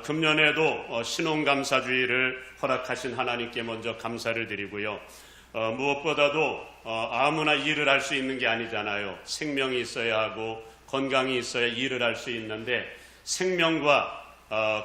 금년에도 신혼감사주의를 허락하신 하나님께 먼저 감사를 드리고요. 무엇보다도 아무나 일을 할 수 있는 게 아니잖아요. 생명이 있어야 하고 건강이 있어야 일을 할 수 있는데 생명과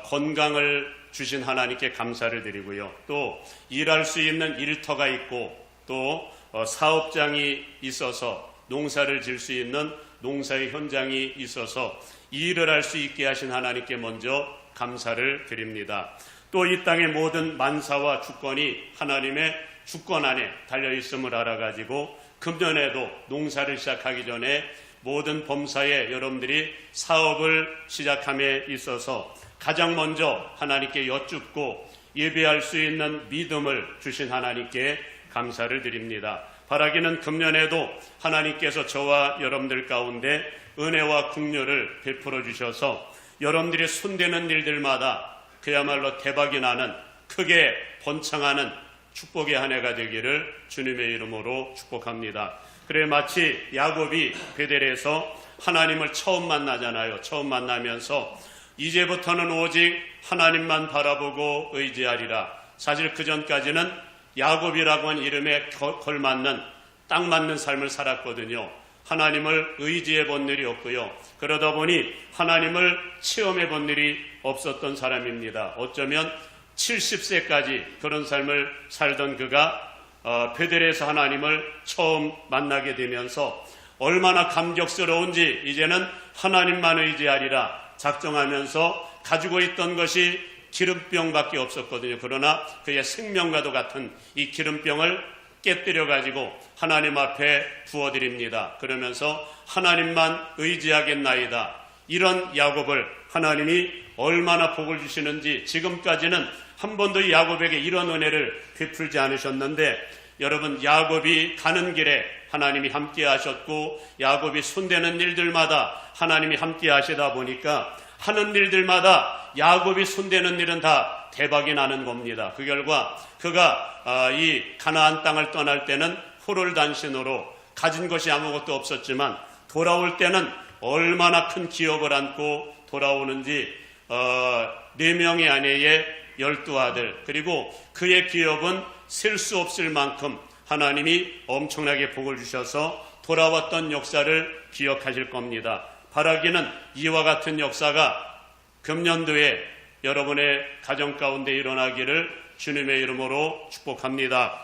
건강을 주신 하나님께 감사를 드리고요. 또 일할 수 있는 일터가 있고 또 사업장이 있어서 농사를 지을 수 있는 농사의 현장이 있어서 일을 할 수 있게 하신 하나님께 먼저 감사를 드립니다. 또 이 땅의 모든 만사와 주권이 하나님의 주권 안에 달려있음을 알아가지고 금년에도 농사를 시작하기 전에 모든 범사에 여러분들이 사업을 시작함에 있어서 가장 먼저 하나님께 여쭙고 예배할 수 있는 믿음을 주신 하나님께 감사를 드립니다. 바라기는 금년에도 하나님께서 저와 여러분들 가운데 은혜와 긍휼을 베풀어 주셔서 여러분들이 손대는 일들마다 그야말로 대박이 나는 크게 번창하는 축복의 한 해가 되기를 주님의 이름으로 축복합니다. 그래 마치 야곱이 베델에서 하나님을 처음 만나잖아요. 처음 만나면서 이제부터는 오직 하나님만 바라보고 의지하리라. 사실 그 전까지는 야곱이라고 하는 이름에 걸맞는 딱 맞는 삶을 살았거든요. 하나님을 의지해 본 일이 없고요. 그러다 보니 하나님을 체험해 본 일이 없었던 사람입니다. 어쩌면 70세까지 그런 삶을 살던 그가 베델에서 하나님을 처음 만나게 되면서 얼마나 감격스러운지 이제는 하나님만 의지하리라 작정하면서 가지고 있던 것이 기름병밖에 없었거든요. 그러나 그의 생명과도 같은 이 기름병을 깨뜨려 가지고 하나님 앞에 부어드립니다. 그러면서 하나님만 의지하겠나이다. 이런 야곱을 하나님이 얼마나 복을 주시는지 지금까지는 한 번도 야곱에게 이런 은혜를 베풀지 않으셨는데 여러분 야곱이 가는 길에 하나님이 함께 하셨고 야곱이 손대는 일들마다 하나님이 함께 하시다 보니까 하는 일들마다 야곱이 손대는 일은 다 대박이 나는 겁니다. 그 결과 그가 이 가나안 땅을 떠날 때는 호롤단신으로 가진 것이 아무것도 없었지만 돌아올 때는 얼마나 큰 기업을 안고 돌아오는지 4명의 아내의 12아들 그리고 그의 기업은 셀 수 없을 만큼 하나님이 엄청나게 복을 주셔서 돌아왔던 역사를 기억하실 겁니다. 바라기는 이와 같은 역사가 금년도에 여러분의 가정 가운데 일어나기를 주님의 이름으로 축복합니다.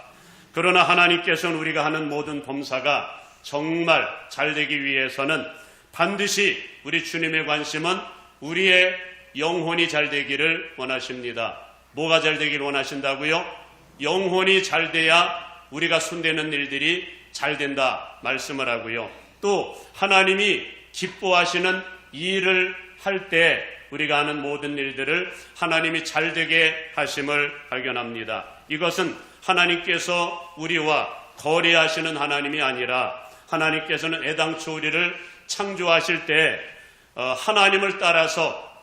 그러나 하나님께서는 우리가 하는 모든 범사가 정말 잘되기 위해서는 반드시 우리 주님의 관심은 우리의 영혼이 잘되기를 원하십니다. 뭐가 잘되기를 원하신다고요? 영혼이 잘돼야 우리가 손대는 일들이 잘된다 말씀을 하고요. 또 하나님이 기뻐하시는 일을 할 때 우리가 하는 모든 일들을 하나님이 잘되게 하심을 발견합니다. 이것은 하나님께서 우리와 거래하시는 하나님이 아니라 하나님께서는 애당초 우리를 창조하실 때 하나님을 따라서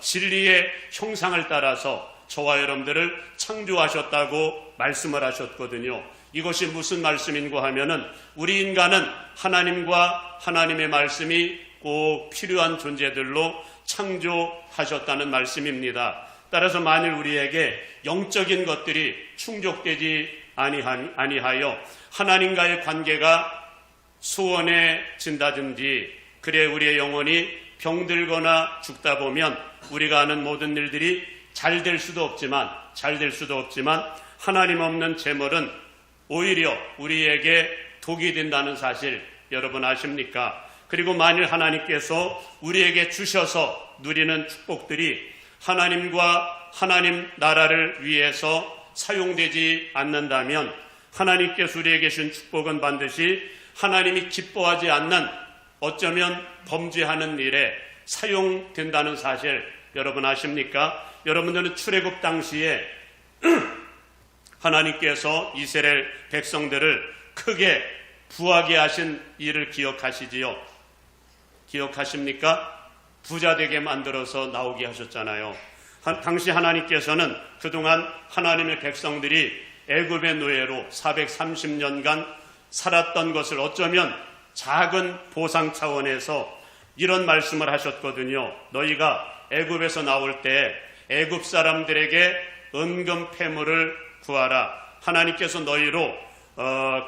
진리의 형상을 따라서 저와 여러분들을 창조하셨다고 말씀을 하셨거든요. 이것이 무슨 말씀인가 하면은 우리 인간은 하나님과 하나님의 말씀이 꼭 필요한 존재들로 창조하셨다는 말씀입니다. 따라서 만일 우리에게 영적인 것들이 충족되지 아니하여 하나님과의 관계가 소원해진다든지 그래 우리의 영혼이 병들거나 죽다 보면 우리가 하는 모든 일들이 잘 될 수도 없지만 하나님 없는 재물은 오히려 우리에게 독이 된다는 사실 여러분 아십니까? 그리고 만일 하나님께서 우리에게 주셔서 누리는 축복들이 하나님과 하나님 나라를 위해서 사용되지 않는다면 하나님께서 우리에게 주신 축복은 반드시 하나님이 기뻐하지 않는 어쩌면 범죄하는 일에 사용된다는 사실 여러분 아십니까? 여러분들은 출애굽 당시에 하나님께서 이스라엘 백성들을 크게 부하게 하신 일을 기억하시지요? 기억하십니까? 부자 되게 만들어서 나오게 하셨잖아요. 당시 하나님께서는 그동안 하나님의 백성들이 애굽의 노예로 430년간 살았던 것을 어쩌면 작은 보상 차원에서 이런 말씀을 하셨거든요. 너희가 애굽에서 나올 때 애굽 사람들에게 은금 패물을 구하라. 하나님께서 너희로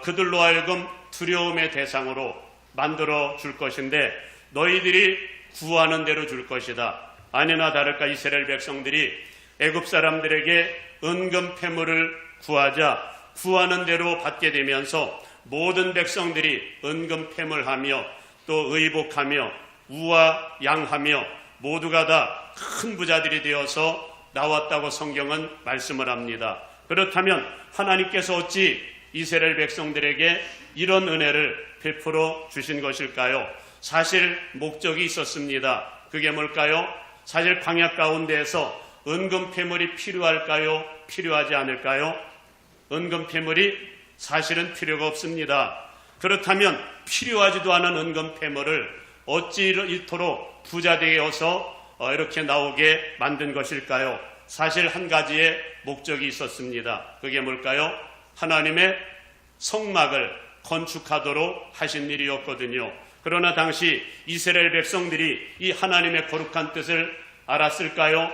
그들로 하여금 두려움의 대상으로 만들어 줄 것인데 너희들이 구하는 대로 줄 것이다. 아니나 다를까 이스라엘 백성들이 애굽 사람들에게 은금 패물을 구하자 구하는 대로 받게 되면서 모든 백성들이 은금 패물하며 또 의복하며 우와 양하며 모두가 다 큰 부자들이 되어서 나왔다고 성경은 말씀을 합니다. 그렇다면 하나님께서 어찌 이스라엘 백성들에게 이런 은혜를 베풀어 주신 것일까요? 사실 목적이 있었습니다. 그게 뭘까요? 사실 광야 가운데에서 은금 패물이 필요할까요? 필요하지 않을까요? 은금 패물이 사실은 필요가 없습니다. 그렇다면 필요하지도 않은 은금 패물을 어찌 이토록 부자 되어서 이렇게 나오게 만든 것일까요? 사실 한 가지의 목적이 있었습니다. 그게 뭘까요? 하나님의 성막을 건축하도록 하신 일이었거든요. 그러나 당시 이스라엘 백성들이 이 하나님의 거룩한 뜻을 알았을까요?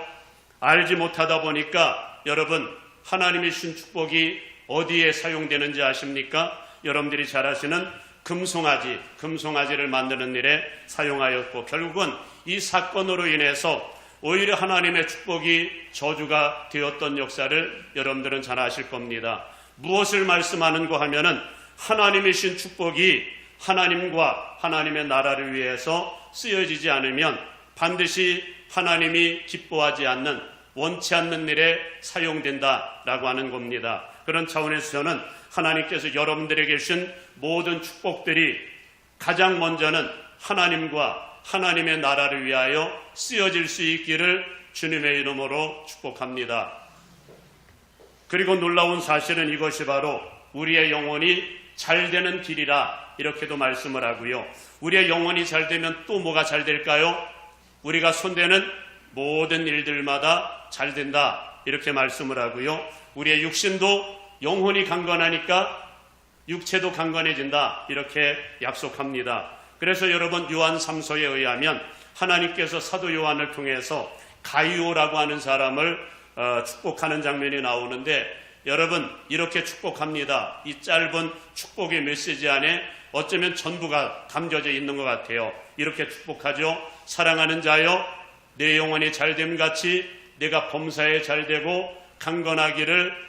알지 못하다 보니까 여러분 하나님이 준 축복이 어디에 사용되는지 아십니까? 여러분들이 잘 아시는 금송아지를 만드는 일에 사용하였고 결국은 이 사건으로 인해서 오히려 하나님의 축복이 저주가 되었던 역사를 여러분들은 잘 아실 겁니다. 무엇을 말씀하는가 하면은 하나님이 신 축복이 하나님과 하나님의 나라를 위해서 쓰여지지 않으면 반드시 하나님이 기뻐하지 않는 원치 않는 일에 사용된다라고 하는 겁니다. 그런 차원에서 저는 하나님께서 여러분들에게 주신 모든 축복들이 가장 먼저는 하나님과 하나님의 나라를 위하여 쓰여질 수 있기를 주님의 이름으로 축복합니다. 그리고 놀라운 사실은 이것이 바로 우리의 영혼이 잘 되는 길이라 이렇게도 말씀을 하고요. 우리의 영혼이 잘 되면 또 뭐가 잘 될까요? 우리가 손대는 모든 일들마다 잘 된다 이렇게 말씀을 하고요. 우리의 육신도 영혼이 강건하니까 육체도 강건해진다 이렇게 약속합니다. 그래서 여러분 요한 3서에 의하면 하나님께서 사도 요한을 통해서 가이오라고 하는 사람을 축복하는 장면이 나오는데 여러분 이렇게 축복합니다. 이 짧은 축복의 메시지 안에 어쩌면 전부가 담겨져 있는 것 같아요. 이렇게 축복하죠. 사랑하는 자여 내 영혼이 잘됨 같이 내가 범사에 잘되고 강건하기를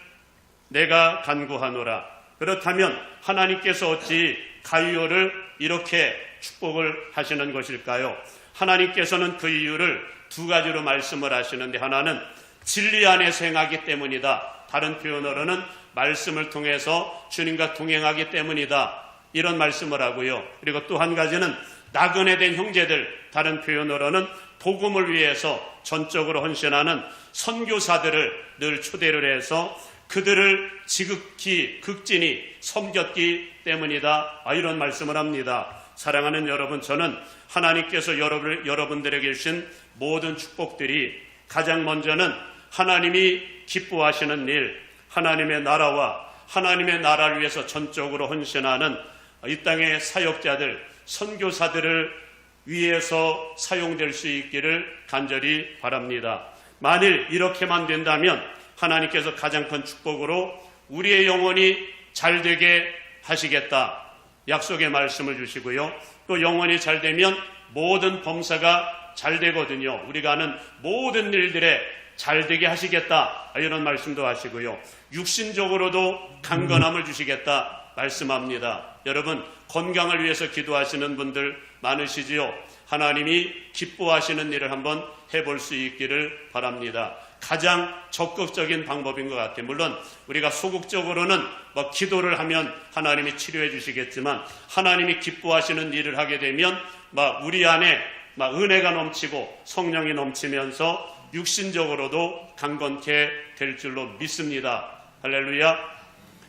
내가 간구하노라. 그렇다면 하나님께서 어찌 가이오를 이렇게 축복을 하시는 것일까요? 하나님께서는 그 이유를 두 가지로 말씀을 하시는데 하나는 진리 안에서 행하기 때문이다. 다른 표현으로는 말씀을 통해서 주님과 동행하기 때문이다. 이런 말씀을 하고요. 그리고 또 한 가지는 나그네 된 형제들, 다른 표현으로는 복음을 위해서 전적으로 헌신하는 선교사들을 늘 초대를 해서 그들을 지극히 극진히 섬겼기 때문이다. 이런 말씀을 합니다. 사랑하는 여러분, 저는 하나님께서 여러분들에게 주신 모든 축복들이 가장 먼저는 하나님이 기뻐하시는 일, 하나님의 나라와 하나님의 나라를 위해서 전적으로 헌신하는 이 땅의 사역자들, 선교사들을 위해서 사용될 수 있기를 간절히 바랍니다. 만일 이렇게만 된다면 하나님께서 가장 큰 축복으로 우리의 영혼이 잘되게 하시겠다. 약속의 말씀을 주시고요. 또 영혼이 잘되면 모든 범사가 잘되거든요. 우리가 하는 모든 일들에 잘되게 하시겠다. 이런 말씀도 하시고요. 육신적으로도 강건함을 주시겠다 말씀합니다. 여러분 건강을 위해서 기도하시는 분들 많으시지요. 하나님이 기뻐하시는 일을 한번 해볼 수 있기를 바랍니다. 가장 적극적인 방법인 것 같아요. 물론 우리가 소극적으로는 기도를 하면 하나님이 치료해 주시겠지만 하나님이 기뻐하시는 일을 하게 되면 우리 안에 은혜가 넘치고 성령이 넘치면서 육신적으로도 강건케 될 줄로 믿습니다. 할렐루야.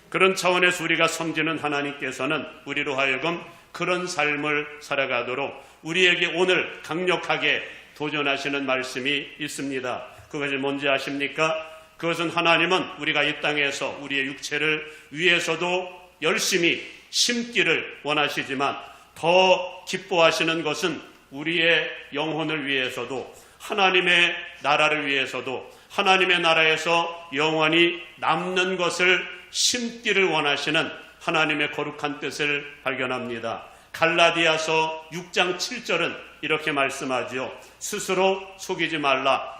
그런 차원에서 우리가 섬기는 하나님께서는 우리로 하여금 그런 삶을 살아가도록 우리에게 오늘 강력하게 도전하시는 말씀이 있습니다. 그것이 뭔지 아십니까? 그것은 하나님은 우리가 이 땅에서 우리의 육체를 위해서도 열심히 심기를 원하시지만 더 기뻐하시는 것은 우리의 영혼을 위해서도 하나님의 나라를 위해서도 하나님의 나라에서 영원히 남는 것을 심기를 원하시는 하나님의 거룩한 뜻을 발견합니다. 갈라디아서 6장 7절은 이렇게 말씀하죠. 스스로 속이지 말라.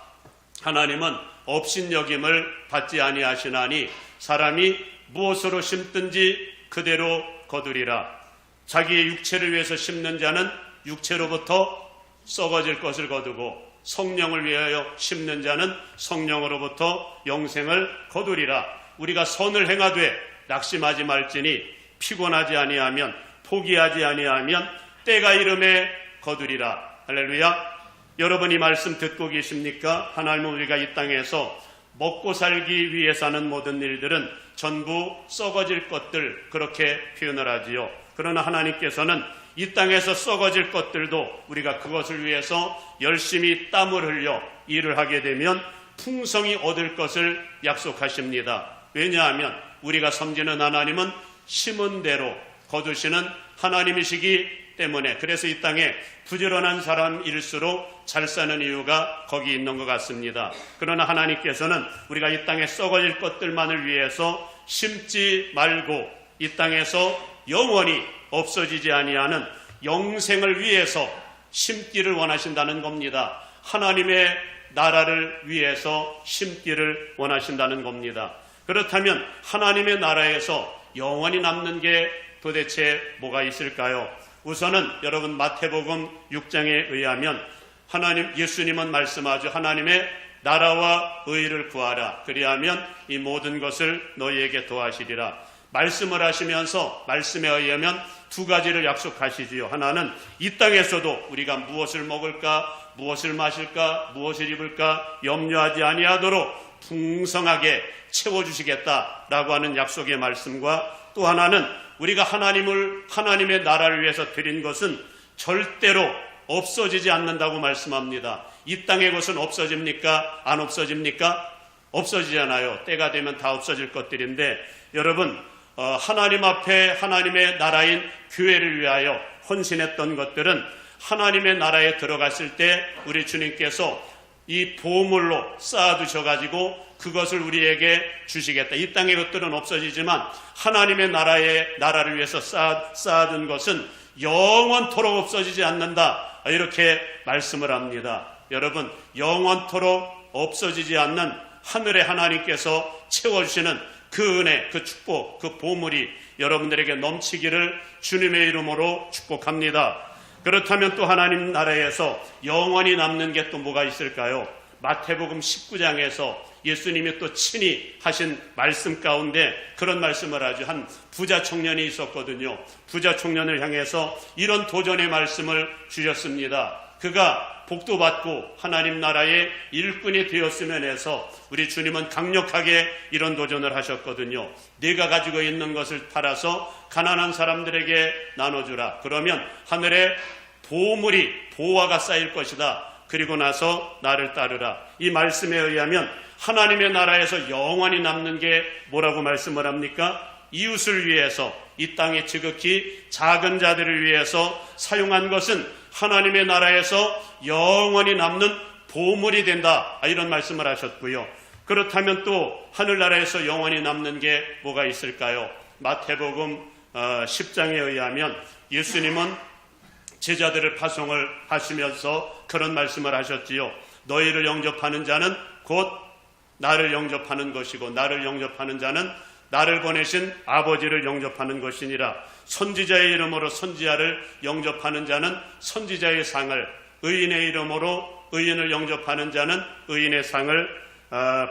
하나님은 업신여김을 받지 아니하시나니 사람이 무엇으로 심든지 그대로 거두리라. 자기의 육체를 위해서 심는 자는 육체로부터 썩어질 것을 거두고 성령을 위하여 심는 자는 성령으로부터 영생을 거두리라. 우리가 선을 행하되 낙심하지 말지니 피곤하지 아니하면 포기하지 아니하면 때가 이름에 거두리라. 할렐루야. 여러분 이 말씀 듣고 계십니까? 하나님은 우리가 이 땅에서 먹고 살기 위해서 하는 모든 일들은 전부 썩어질 것들 그렇게 표현을 하지요. 그러나 하나님께서는 이 땅에서 썩어질 것들도 우리가 그것을 위해서 열심히 땀을 흘려 일을 하게 되면 풍성히 얻을 것을 약속하십니다. 왜냐하면 우리가 섬기는 하나님은 심은 대로 거두시는 하나님이시기 때문에, 그래서 이 땅에 부지런한 사람일수록 잘 사는 이유가 거기 있는 것 같습니다. 그러나 하나님께서는 우리가 이 땅에 썩어질 것들만을 위해서 심지 말고 이 땅에서 영원히 없어지지 아니하는 영생을 위해서 심기를 원하신다는 겁니다. 하나님의 나라를 위해서 심기를 원하신다는 겁니다. 그렇다면 하나님의 나라에서 영원히 남는 게 도대체 뭐가 있을까요? 우선은 여러분 마태복음 6장에 의하면 예수님은 말씀하죠. 하나님의 나라와 의를 구하라. 그리하면 이 모든 것을 너희에게 더하시리라. 말씀을 하시면서 말씀에 의하면 두 가지를 약속하시지요. 하나는 이 땅에서도 우리가 무엇을 먹을까, 무엇을 마실까, 무엇을 입을까 염려하지 아니하도록 풍성하게 채워주시겠다라고 하는 약속의 말씀과, 또 하나는 우리가 하나님의 나라를 위해서 드린 것은 절대로 없어지지 않는다고 말씀합니다. 이 땅의 것은 없어집니까? 안 없어집니까? 없어지잖아요. 때가 되면 다 없어질 것들인데, 여러분 하나님 앞에 하나님의 나라인 교회를 위하여 헌신했던 것들은 하나님의 나라에 들어갔을 때 우리 주님께서 이 보물로 쌓아두셔가지고 그것을 우리에게 주시겠다. 이 땅의 것들은 없어지지만 하나님의 나라를 위해서 쌓아둔 것은 영원토록 없어지지 않는다. 이렇게 말씀을 합니다. 여러분, 영원토록 없어지지 않는 하늘의 하나님께서 채워주시는 그 은혜, 그 축복, 그 보물이 여러분들에게 넘치기를 주님의 이름으로 축복합니다. 그렇다면 또 하나님 나라에서 영원히 남는 게 또 뭐가 있을까요? 마태복음 19장에서 예수님이 또 친히 하신 말씀 가운데 그런 말씀을 하죠. 한 부자 청년이 있었거든요. 부자 청년을 향해서 이런 도전의 말씀을 주셨습니다. 그가 복도 받고 하나님 나라의 일꾼이 되었으면 해서 우리 주님은 강력하게 이런 도전을 하셨거든요. 네가 가지고 있는 것을 팔아서 가난한 사람들에게 나눠주라. 그러면 하늘에 보화가 쌓일 것이다. 그리고 나서 나를 따르라. 이 말씀에 의하면 하나님의 나라에서 영원히 남는 게 뭐라고 말씀을 합니까? 이웃을 위해서, 이 땅에 지극히 작은 자들을 위해서 사용한 것은 하나님의 나라에서 영원히 남는 보물이 된다. 이런 말씀을 하셨고요. 그렇다면 또 하늘나라에서 영원히 남는 게 뭐가 있을까요? 마태복음 10장에 의하면 예수님은 제자들을 파송을 하시면서 그런 말씀을 하셨지요. 너희를 영접하는 자는 곧 나를 영접하는 것이고, 나를 영접하는 자는 나를 보내신 아버지를 영접하는 것이니라. 선지자의 이름으로 선지자를 영접하는 자는 선지자의 상을, 의인의 이름으로 의인을 영접하는 자는 의인의 상을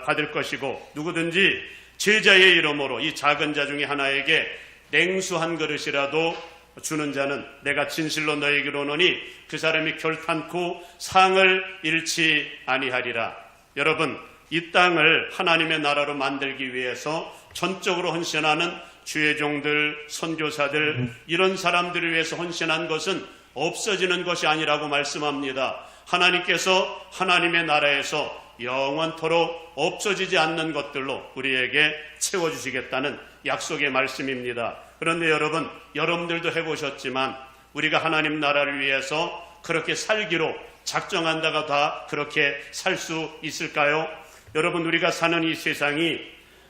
받을 것이고, 누구든지 제자의 이름으로 이 작은 자 중에 하나에게 냉수 한 그릇이라도 주는 자는 내가 진실로 너에게 이르노니 그 사람이 결탄코 상을 잃지 아니하리라. 여러분, 이 땅을 하나님의 나라로 만들기 위해서 전적으로 헌신하는 주의 종들, 선교사들, 이런 사람들을 위해서 헌신한 것은 없어지는 것이 아니라고 말씀합니다. 하나님께서 하나님의 나라에서 영원토록 없어지지 않는 것들로 우리에게 채워주시겠다는 약속의 말씀입니다. 그런데 여러분들도 해보셨지만 우리가 하나님 나라를 위해서 그렇게 살기로 작정한다가 다 그렇게 살 수 있을까요? 여러분, 우리가 사는 이 세상이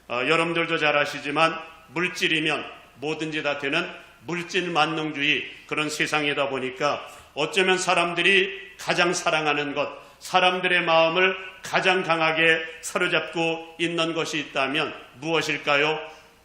여러분들도 잘 아시지만 물질이면 뭐든지 다 되는 물질 만능주의 그런 세상이다 보니까 어쩌면 사람들이 가장 사랑하는 것, 사람들의 마음을 가장 강하게 사로잡고 있는 것이 있다면 무엇일까요?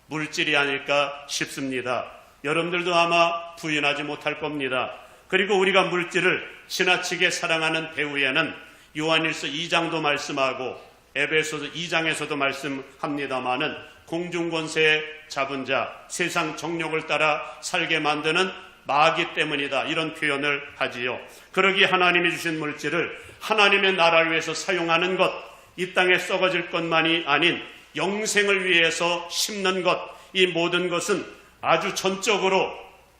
물질이 아닐까 싶습니다. 여러분들도 아마 부인하지 못할 겁니다. 그리고 우리가 물질을 지나치게 사랑하는 배후에는 요한일서 2장도 말씀하고 에베소서 2장에서도 말씀합니다마는 공중권세 잡은 자, 세상 정욕을 따라 살게 만드는 마귀 때문이다, 이런 표현을 하지요. 그러기에 하나님이 주신 물질을 하나님의 나라를 위해서 사용하는 것, 이 땅에 썩어질 것만이 아닌 영생을 위해서 심는 것, 이 모든 것은 아주 전적으로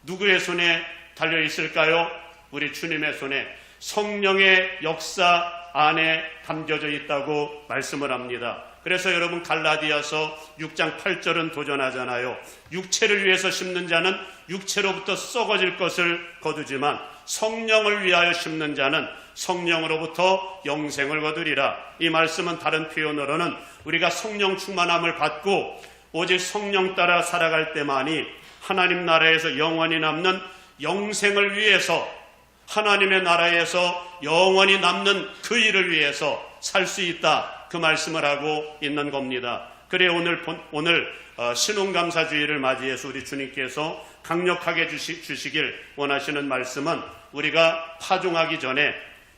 누구의 손에 달려 있을까요? 우리 주님의 손에, 성령의 역사 안에 담겨져 있다고 말씀을 합니다. 그래서 여러분, 갈라디아서 6장 8절은 도전하잖아요. 육체를 위해서 심는 자는 육체로부터 썩어질 것을 거두지만 성령을 위하여 심는 자는 성령으로부터 영생을 거두리라. 이 말씀은 다른 표현으로는 우리가 성령 충만함을 받고 오직 성령 따라 살아갈 때만이 하나님 나라에서 영원히 남는 영생을 위해서, 하나님의 나라에서 영원히 남는 그 일을 위해서 살 수 있다, 그 말씀을 하고 있는 겁니다. 그래 오늘 신혼감사주의를 맞이해서 우리 주님께서 강력하게 주시길 원하시는 말씀은 우리가 파종하기 전에,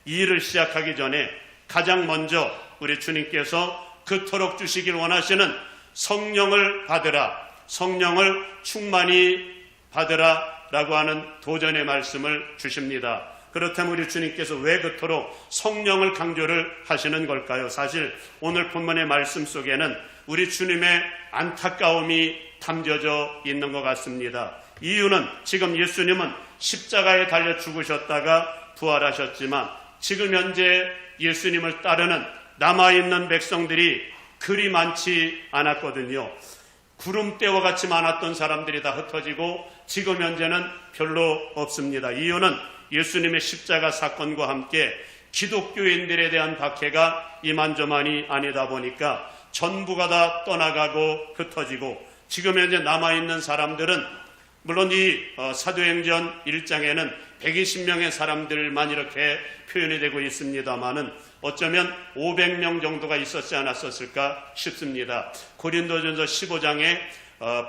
이 일을 시작하기 전에 가장 먼저 우리 주님께서 그토록 주시길 원하시는 성령을 받으라, 성령을 충만히 받으라 라고 하는 도전의 말씀을 주십니다. 그렇다면 우리 주님께서 왜 그토록 성령을 강조를 하시는 걸까요? 사실 오늘 본문의 말씀 속에는 우리 주님의 안타까움이 담겨져 있는 것 같습니다. 이유는 지금 예수님은 십자가에 달려 죽으셨다가 부활하셨지만 지금 현재 예수님을 따르는 남아있는 백성들이 그리 많지 않았거든요. 구름대와 같이 많았던 사람들이 다 흩어지고 지금 현재는 별로 없습니다. 이유는 예수님의 십자가 사건과 함께 기독교인들에 대한 박해가 이만저만이 아니다 보니까 전부가 다 떠나가고 흩어지고 지금 현재 남아있는 사람들은 물론 이 사도행전 1장에는 120명의 사람들만 이렇게 표현이 되고 있습니다마는 어쩌면 500명 정도가 있었지 않았었을까 싶습니다. 고린도전서 15장에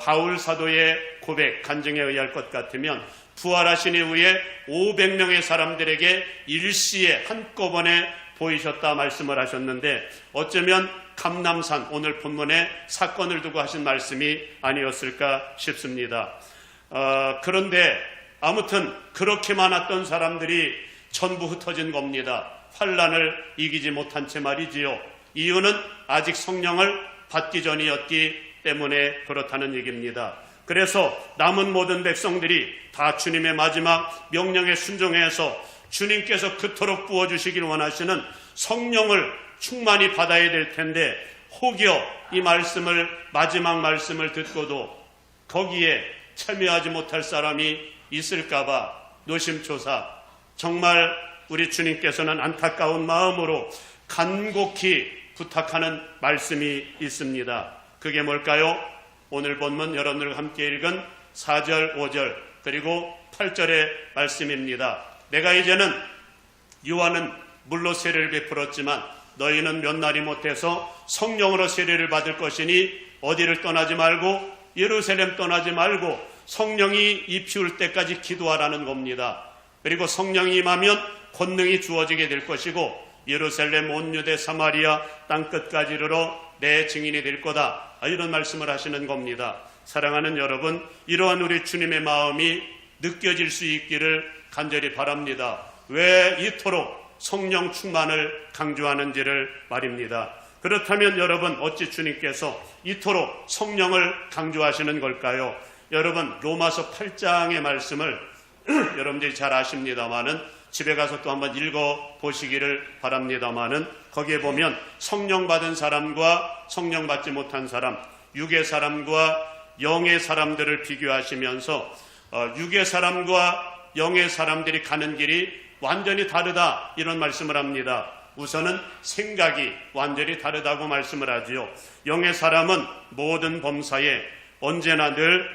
바울 사도의 고백, 간증에 의할 것 같으면 부활하신 이후에 500명의 사람들에게 일시에 한꺼번에 보이셨다 말씀을 하셨는데 어쩌면 감람산, 오늘 본문의 사건을 두고 하신 말씀이 아니었을까 싶습니다. 그런데 아무튼 그렇게 많았던 사람들이 전부 흩어진 겁니다. 환난을 이기지 못한 채 말이지요. 이유는 아직 성령을 받기 전이었기 때문에 그렇다는 얘기입니다. 그래서 남은 모든 백성들이 다 주님의 마지막 명령에 순종해서 주님께서 그토록 부어주시길 원하시는 성령을 충만히 받아야 될 텐데 혹여 이 말씀을, 마지막 말씀을 듣고도 거기에 참여하지 못할 사람이 있을까봐 노심초사, 정말 우리 주님께서는 안타까운 마음으로 간곡히 부탁하는 말씀이 있습니다. 그게 뭘까요? 오늘 본문 여러분들과 함께 읽은 4절, 5절 그리고 8절의 말씀입니다. 내가 이제는 요한은 물로 세례를 베풀었지만 너희는 몇 날이 못해서 성령으로 세례를 받을 것이니 어디를 떠나지 말고 예루살렘 떠나지 말고 성령이 입히울 때까지 기도하라는 겁니다. 그리고 성령이 임하면 권능이 주어지게 될 것이고 예루살렘 온 유대 사마리아 땅끝까지 이르러 내 증인이 될 거다, 이런 말씀을 하시는 겁니다. 사랑하는 여러분, 이러한 우리 주님의 마음이 느껴질 수 있기를 간절히 바랍니다. 왜 이토록 성령 충만을 강조하는지를 말입니다. 그렇다면 여러분, 어찌 주님께서 이토록 성령을 강조하시는 걸까요? 여러분, 로마서 8장의 말씀을 여러분들이 잘 아십니다마는 집에 가서 또 한번 읽어보시기를 바랍니다마는 거기에 보면 성령 받은 사람과 성령 받지 못한 사람, 육의 사람과 영의 사람들을 비교하시면서 육의 사람과 영의 사람들이 가는 길이 완전히 다르다 이런 말씀을 합니다. 우선은 생각이 완전히 다르다고 말씀을 하지요. 영의 사람은 모든 범사에 언제나 늘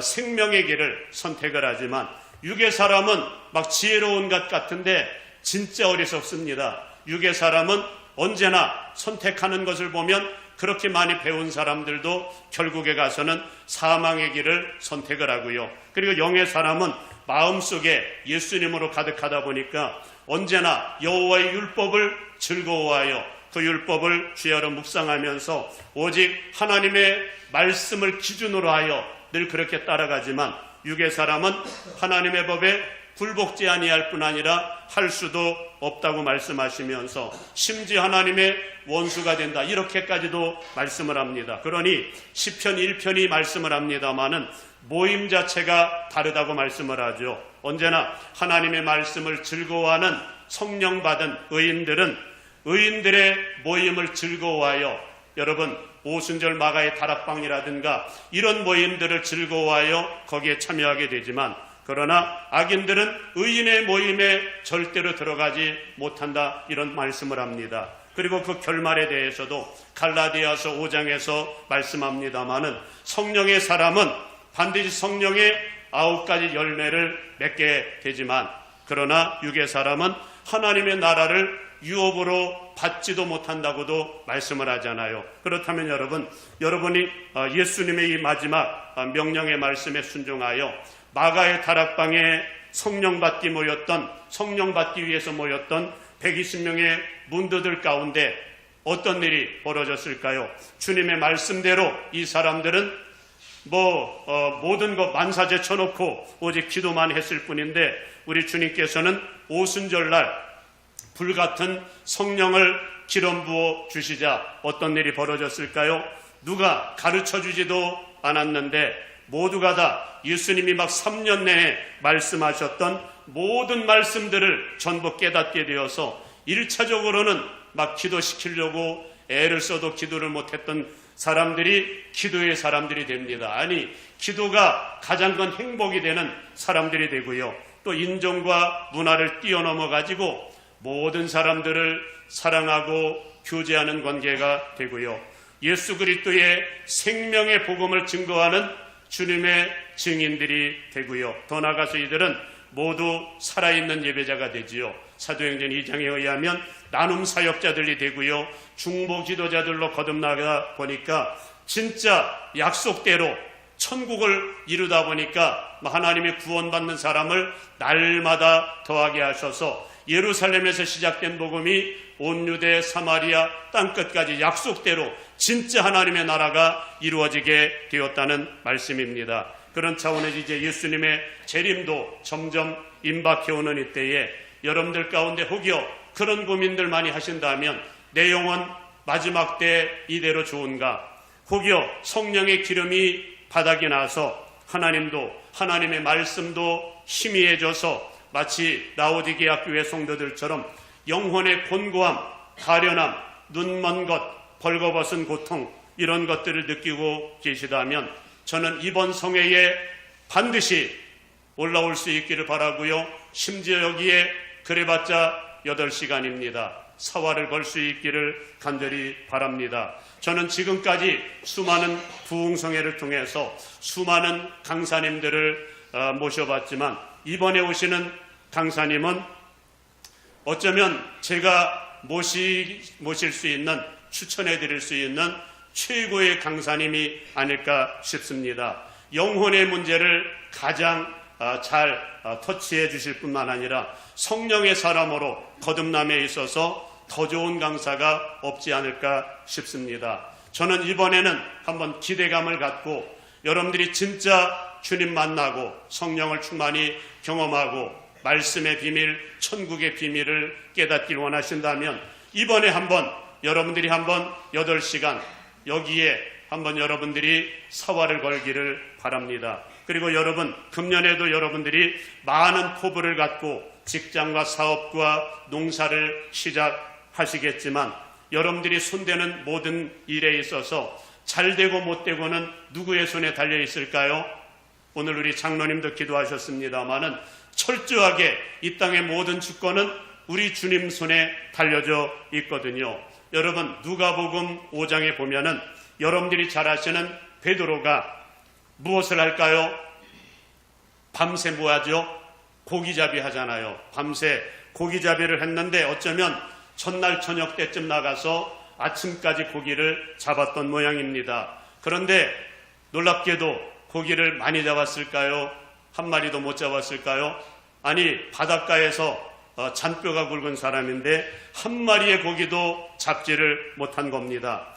생명의 길을 선택을 하지만 육의 사람은 막 지혜로운 것 같은데 진짜 어리석습니다. 육의 사람은 언제나 선택하는 것을 보면 그렇게 많이 배운 사람들도 결국에 가서는 사망의 길을 선택을 하고요. 그리고 영의 사람은 마음속에 예수님으로 가득하다 보니까 언제나 여호와의 율법을 즐거워하여 그 율법을 주야로 묵상하면서 오직 하나님의 말씀을 기준으로 하여 늘 그렇게 따라가지만 육의 사람은 하나님의 법에 굴복지 아니할 뿐 아니라 할 수도 없다고 말씀하시면서 심지어 하나님의 원수가 된다 이렇게까지도 말씀을 합니다. 그러니 시편 1편이 말씀을 합니다마는 모임 자체가 다르다고 말씀을 하죠. 언제나 하나님의 말씀을 즐거워하는 성령 받은 의인들은 의인들의 모임을 즐거워하여 여러분 오순절 마가의 다락방이라든가 이런 모임들을 즐거워하여 거기에 참여하게 되지만 그러나 악인들은 의인의 모임에 절대로 들어가지 못한다 이런 말씀을 합니다. 그리고 그 결말에 대해서도 갈라디아서 5장에서 말씀합니다마는 성령의 사람은 반드시 성령의 9가지 열매를 맺게 되지만 그러나 육의 사람은 하나님의 나라를 유업으로 받지도 못한다고도 말씀을 하잖아요. 그렇다면 여러분이 예수님의 이 마지막 명령의 말씀에 순종하여 마가의 다락방에 성령 받기 위해서 모였던 120명의 문도들 가운데 어떤 일이 벌어졌을까요? 주님의 말씀대로 이 사람들은 모든 것 만사 제쳐놓고 오직 기도만 했을 뿐인데 우리 주님께서는 오순절날 불같은 성령을 기름 부어 주시자 어떤 일이 벌어졌을까요? 누가 가르쳐 주지도 않았는데 모두가 다 예수님이 막 3년 내에 말씀하셨던 모든 말씀들을 전부 깨닫게 되어서 1차적으로는 막 기도시키려고 애를 써도 기도를 못했던 사람들이 기도의 사람들이 됩니다. 아니 기도가 가장 큰 행복이 되는 사람들이 되고요. 또 인종과 문화를 뛰어넘어 가지고 모든 사람들을 사랑하고 교제하는 관계가 되고요. 예수 그리스도의 생명의 복음을 증거하는 주님의 증인들이 되고요. 더 나아가서 이들은 모두 살아있는 예배자가 되지요. 사도행전 2장에 의하면 나눔 사역자들이 되고요. 중보 기도자들로 거듭나가 보니까 진짜 약속대로 천국을 이루다 보니까 하나님의 구원받는 사람을 날마다 더하게 하셔서 예루살렘에서 시작된 복음이 온 유대 사마리아 땅끝까지 약속대로 진짜 하나님의 나라가 이루어지게 되었다는 말씀입니다. 그런 차원에서 이제 예수님의 재림도 점점 임박해오는 이때에 여러분들 가운데 혹여 그런 고민들 많이 하신다면 내 영혼 마지막 때 이대로 좋은가? 혹여 성령의 기름이 바닥이 나서 하나님도 하나님의 말씀도 희미해져서 마치 라오디게아 교회 성도들처럼 영혼의 곤고함, 가련함, 눈먼 것, 벌거벗은 고통 이런 것들을 느끼고 계시다면 저는 이번 성회에 반드시 올라올 수 있기를 바라고요. 심지어 여기에 그래봤자 8시간입니다. 사활을 걸 수 있기를 간절히 바랍니다. 저는 지금까지 수많은 부흥성회를 통해서 수많은 강사님들을 모셔봤지만 이번에 오시는 강사님은 어쩌면 제가 모실 수 있는 추천해 드릴 수 있는 최고의 강사님이 아닐까 싶습니다. 영혼의 문제를 가장 잘 터치해 주실 뿐만 아니라 성령의 사람으로 거듭남에 있어서 더 좋은 강사가 없지 않을까 싶습니다. 저는 이번에는 한번 기대감을 갖고 여러분들이 진짜 주님 만나고 성령을 충만히 경험하고 말씀의 비밀, 천국의 비밀을 깨닫길 원하신다면 이번에 한번 여러분들이 한번 8시간 여기에 한번 여러분들이 사활을 걸기를 바랍니다. 그리고 여러분 금년에도 여러분들이 많은 포부를 갖고 직장과 사업과 농사를 시작하시겠지만 여러분들이 손대는 모든 일에 있어서 잘되고 못되고는 누구의 손에 달려 있을까요? 오늘 우리 장로님도 기도하셨습니다마는 철저하게 이 땅의 모든 주권은 우리 주님 손에 달려져 있거든요. 여러분, 누가복음 5장에 보면은 여러분들이 잘 아시는 베드로가 무엇을 할까요? 밤새 뭐 하죠? 고기잡이 하잖아요. 밤새 고기잡이를 했는데 어쩌면 전날 저녁 때쯤 나가서 아침까지 고기를 잡았던 모양입니다. 그런데 놀랍게도 고기를 많이 잡았을까요? 한 마리도 못 잡았을까요? 아니, 바닷가에서 잔뼈가 굵은 사람인데 한 마리의 고기도 잡지를 못한 겁니다.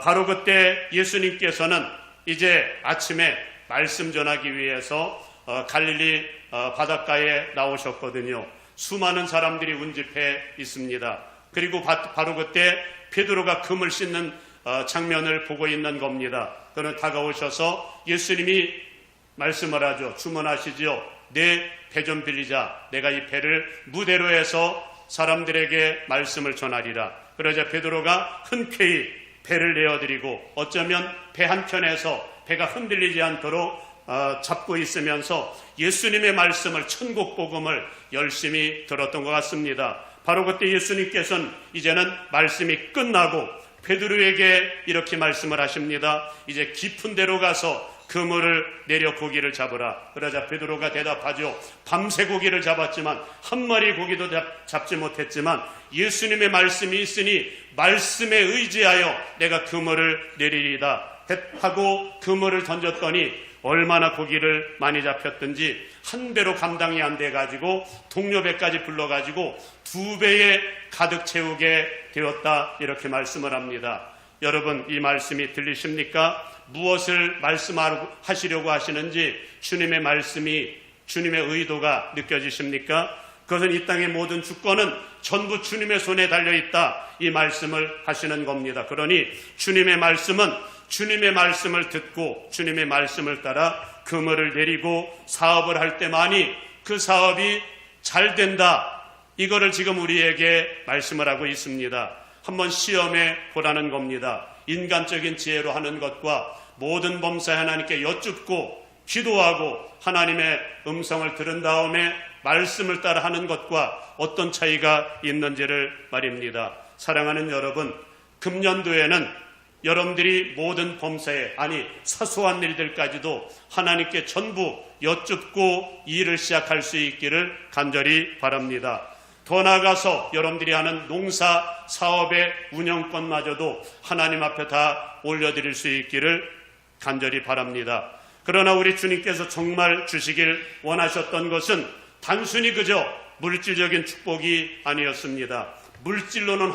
바로 그때 예수님께서는 이제 아침에 말씀 전하기 위해서 갈릴리 바닷가에 나오셨거든요. 수많은 사람들이 운집해 있습니다. 그리고 바로 그때 베드로가 금을 씻는 장면을 보고 있는 겁니다. 그는 다가오셔서 예수님이 말씀을 하죠. 주문하시지요. 내 배 좀 빌리자. 내가 이 배를 무대로 해서 사람들에게 말씀을 전하리라. 그러자 베드로가 흔쾌히 배를 내어드리고 어쩌면 배 한편에서 배가 흔들리지 않도록 잡고 있으면서 예수님의 말씀을, 천국 복음을 열심히 들었던 것 같습니다. 바로 그때 예수님께서는 이제는 말씀이 끝나고 베드로에게 이렇게 말씀을 하십니다. 이제 깊은 데로 가서 그물을 내려 고기를 잡으라. 그러자 베드로가 대답하죠. 밤새 고기를 잡았지만 한 마리 고기도 잡지 못했지만 예수님의 말씀이 있으니 말씀에 의지하여 내가 그물을 내리리다 하고 그물을 던졌더니 얼마나 고기를 많이 잡혔든지 한 배로 감당이 안 돼가지고 동료 배까지 불러가지고 2배에 가득 채우게 되었다, 이렇게 말씀을 합니다. 여러분, 이 말씀이 들리십니까? 무엇을 말씀하시려고 하시는지 주님의 말씀이, 주님의 의도가 느껴지십니까? 그것은 이 땅의 모든 주권은 전부 주님의 손에 달려있다, 이 말씀을 하시는 겁니다. 그러니 주님의 말씀은 주님의 말씀을 듣고 주님의 말씀을 따라 그물을 내리고 사업을 할 때만이 그 사업이 잘 된다, 이거를 지금 우리에게 말씀을 하고 있습니다. 한번 시험해 보라는 겁니다. 인간적인 지혜로 하는 것과 모든 범사에 하나님께 여쭙고 기도하고 하나님의 음성을 들은 다음에 말씀을 따라 하는 것과 어떤 차이가 있는지를 말입니다. 사랑하는 여러분, 금년도에는 여러분들이 모든 범사에, 아니 사소한 일들까지도 하나님께 전부 여쭙고 일을 시작할 수 있기를 간절히 바랍니다. 더 나아가서 여러분들이 하는 농사 사업의 운영권마저도 하나님 앞에 다 올려드릴 수 있기를 간절히 바랍니다. 그러나 우리 주님께서 정말 주시길 원하셨던 것은 단순히 그저 물질적인 축복이 아니었습니다. 물질로는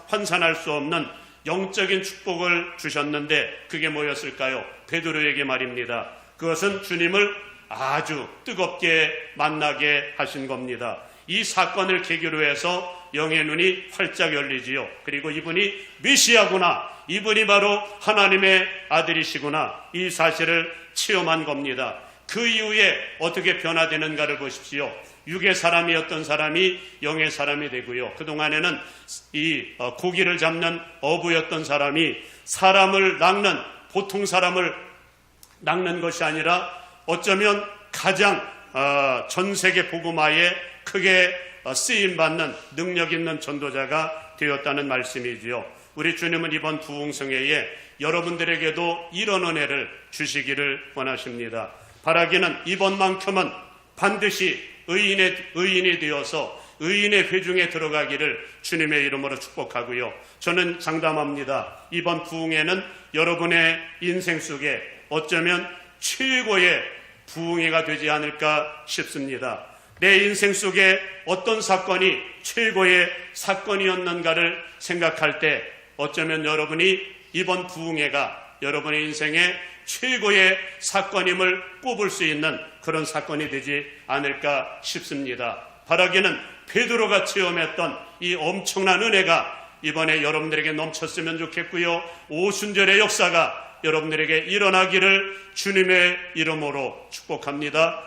환산할 수 없는 영적인 축복을 주셨는데 그게 뭐였을까요? 베드로에게 말입니다. 그것은 주님을 아주 뜨겁게 만나게 하신 겁니다. 이 사건을 계기로 해서 영의 눈이 활짝 열리지요. 그리고 이분이 메시아구나, 이분이 바로 하나님의 아들이시구나, 이 사실을 체험한 겁니다. 그 이후에 어떻게 변화되는가를 보십시오. 육의 사람이었던 사람이 영의 사람이 되고요. 그동안에는 이 고기를 잡는 어부였던 사람이 사람을 낚는, 보통 사람을 낚는 것이 아니라 어쩌면 가장 전 세계 복음화에 크게 쓰임받는 능력 있는 전도자가 되었다는 말씀이지요. 우리 주님은 이번 부흥성회에 여러분들에게도 이런 은혜를 주시기를 원하십니다. 바라기는 이번만큼은 반드시 의인이 되어서 의인의 회중에 들어가기를 주님의 이름으로 축복하고요. 저는 장담합니다. 이번 부흥회는 여러분의 인생 속에 어쩌면 최고의 부흥회가 되지 않을까 싶습니다. 내 인생 속에 어떤 사건이 최고의 사건이었는가를 생각할 때 어쩌면 여러분이 이번 부흥회가 여러분의 인생의 최고의 사건임을 꼽을 수 있는 그런 사건이 되지 않을까 싶습니다. 바라기는 베드로가 체험했던 이 엄청난 은혜가 이번에 여러분들에게 넘쳤으면 좋겠고요. 오순절의 역사가 여러분들에게 일어나기를 주님의 이름으로 축복합니다.